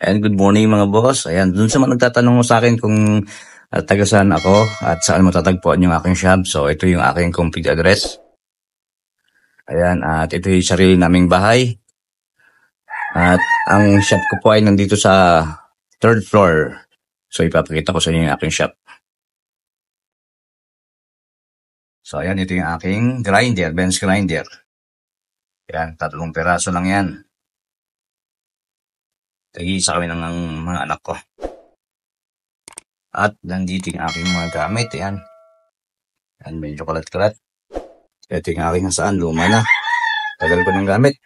And good morning mga boss. Ayan, dun sa mga nagtatanong mo sa akin kung taga saan ako at saan matatagpuan yung aking shop. So ito yung aking complete address. Ayan, at ito yung sarili naming bahay. At ang shop ko po ay nandito sa third floor. So ipapakita ko sa inyo yung aking shop. So ayan, ito yung aking grinder, bench grinder. Ayan, 3 peraso lang yan. Tag-iisa kami ng mga anak ko. At nandito yung aking mga gamit. Ayan. Ayan, medyo kalat-kalat. Ito yung aking nasaan, luma na. Tagal ko ng gamit.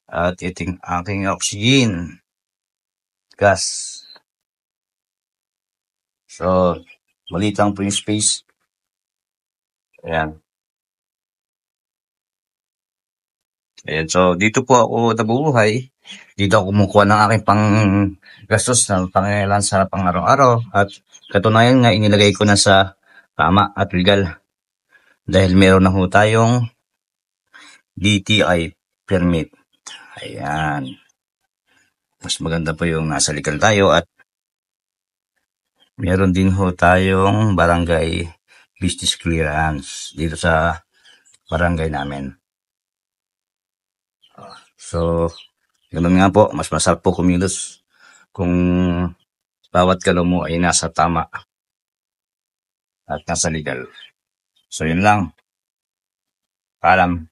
At ito yung aking oxygen. Gas. So, maliit lang po yung space. Ayan. Ayan, so dito po ako nabubuhay. Dito ako kumukuha ng aking pang gastos na pangailangan sa pang araw-araw. At katunayan nga, inilagay ko na sa tama at legal. Dahil meron na ho tayong DTI permit. Ayan. Mas maganda po yung nasa legal tayo at meron din ho tayong barangay business clearance dito sa barangay namin. So, ganun nga po, mas masarap po kumilos kung bawat galaw mo ay nasa tama at nasa legal. So, yun lang. Paalam.